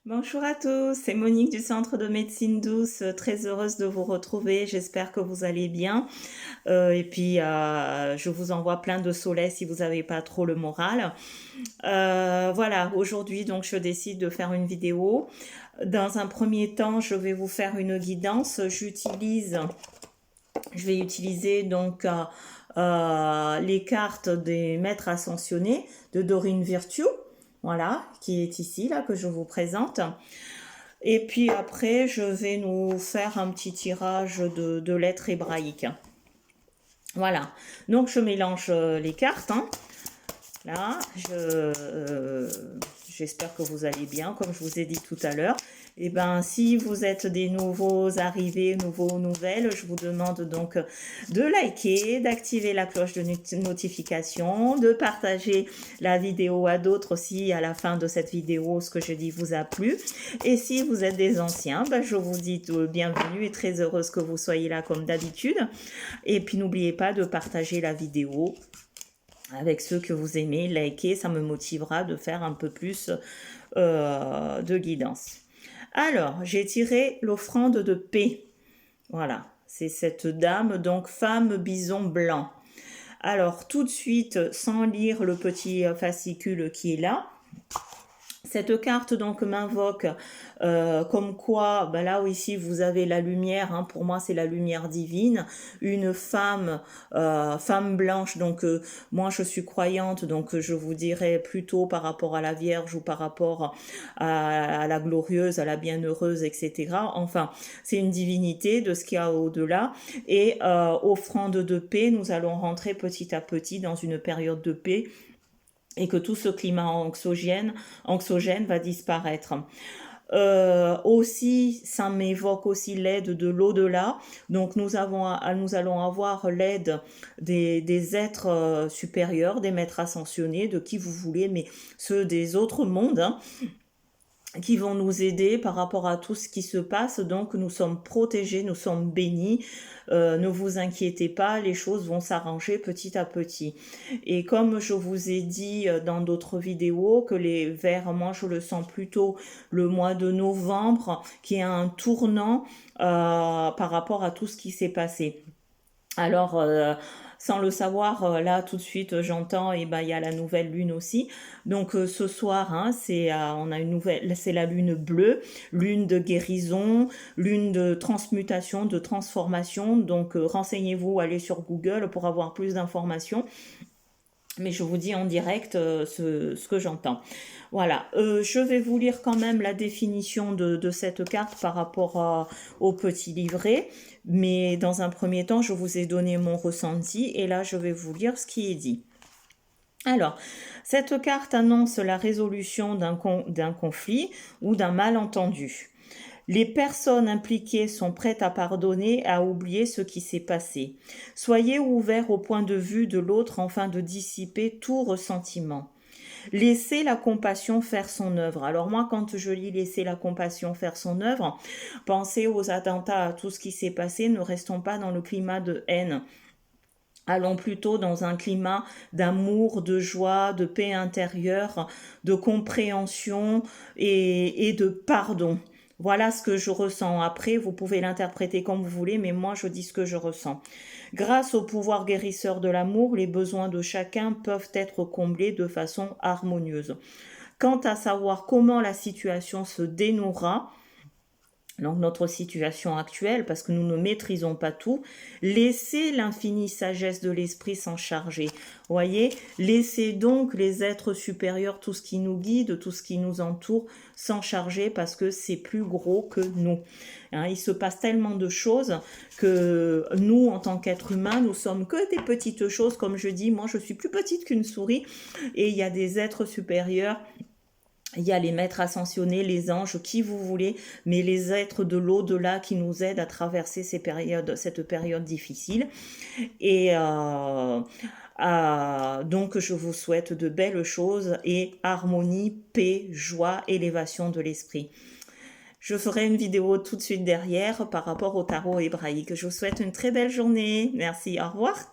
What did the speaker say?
Bonjour à tous, c'est Monique du Centre de Médecine Douce, très heureuse de vous retrouver, j'espère que vous allez bien. Je vous envoie plein de soleil si vous n'avez pas trop le moral. Voilà, aujourd'hui donc je décide de faire une vidéo. Dans un premier temps, je vais vous faire une guidance. Je vais utiliser les cartes des maîtres ascensionnés de Dorine Virtue. Voilà, qui est ici, là, que je vous présente. Et puis après, je vais nous faire un petit tirage de lettres hébraïques. Voilà, donc je mélange les cartes. Là, j'espère que vous allez bien, comme je vous ai dit tout à l'heure. Et ben, si vous êtes des nouveaux arrivés, nouvelles, je vous demande donc de liker, d'activer la cloche de notification, de partager la vidéo à d'autres si à la fin de cette vidéo, ce que je dis vous a plu. Et si vous êtes des anciens, ben, je vous dis bienvenue et très heureuse que vous soyez là comme d'habitude. Et puis, n'oubliez pas de partager la vidéo avec ceux que vous aimez, likez, ça me motivera de faire un peu plus de guidance. Alors, j'ai tiré l'offrande de paix. Voilà, c'est cette dame, donc femme bison blanc. Alors, tout de suite, sans lire le petit fascicule qui est là, cette carte donc m'invoque comme quoi, ben là où ici vous avez la lumière, hein, pour moi c'est la lumière divine, une femme, femme blanche, donc moi je suis croyante, donc je vous dirais plutôt par rapport à la Vierge ou par rapport à la glorieuse, à la bienheureuse, etc. Enfin, c'est une divinité de ce qu'il y a au-delà. Et offrande de paix, nous allons rentrer petit à petit dans une période de paix et que tout ce climat anxiogène va disparaître. Aussi, ça m'évoque aussi l'aide de l'au-delà. Donc nous allons avoir l'aide des êtres supérieurs, des maîtres ascensionnés, de qui vous voulez, mais ceux des autres mondes, hein, qui vont nous aider par rapport à tout ce qui se passe. Donc nous sommes protégés, nous sommes bénis. Ne vous inquiétez pas, les choses vont s'arranger petit à petit. Et comme je vous ai dit dans d'autres vidéos, que les vers, moi je le sens plutôt le mois de novembre, qui est un tournant par rapport à tout ce qui s'est passé. Alors, sans le savoir, là tout de suite j'entends, et ben il y a la nouvelle lune aussi. Donc ce soir, hein, on a une nouvelle, c'est la lune bleue, lune de guérison, lune de transmutation, de transformation. Donc renseignez-vous, allez sur Google pour avoir plus d'informations. Mais je vous dis en direct ce que j'entends. Voilà, je vais vous lire quand même la définition de cette carte par rapport au petit livret. Mais dans un premier temps, je vous ai donné mon ressenti et là, je vais vous lire ce qui est dit. Alors, cette carte annonce la résolution d'un conflit ou d'un malentendu. Les personnes impliquées sont prêtes à pardonner, à oublier ce qui s'est passé. Soyez ouverts au point de vue de l'autre afin de dissiper tout ressentiment. Laissez la compassion faire son œuvre. Alors moi, quand je lis laisser la compassion faire son œuvre, pensez aux attentats, à tout ce qui s'est passé, ne restons pas dans le climat de haine. Allons plutôt dans un climat d'amour, de joie, de paix intérieure, de compréhension et de pardon. Voilà ce que je ressens. Après, vous pouvez l'interpréter comme vous voulez, mais moi, je dis ce que je ressens. Grâce au pouvoir guérisseur de l'amour, les besoins de chacun peuvent être comblés de façon harmonieuse. Quant à savoir comment la situation se dénouera, donc notre situation actuelle, parce que nous ne maîtrisons pas tout, laissez l'infinie sagesse de l'esprit s'en charger. Voyez, laissez donc les êtres supérieurs, tout ce qui nous guide, tout ce qui nous entoure, s'en charger parce que c'est plus gros que nous. Hein, il se passe tellement de choses que nous, en tant qu'êtres humains, nous sommes que des petites choses. Comme je dis, moi je suis plus petite qu'une souris et il y a des êtres supérieurs. Il y a les maîtres ascensionnés, les anges, qui vous voulez, mais les êtres de l'au-delà qui nous aident à traverser cette période difficile. Et donc, je vous souhaite de belles choses et harmonie, paix, joie, élévation de l'esprit. Je ferai une vidéo tout de suite derrière par rapport au tarot hébraïque. Je vous souhaite une très belle journée. Merci, au revoir.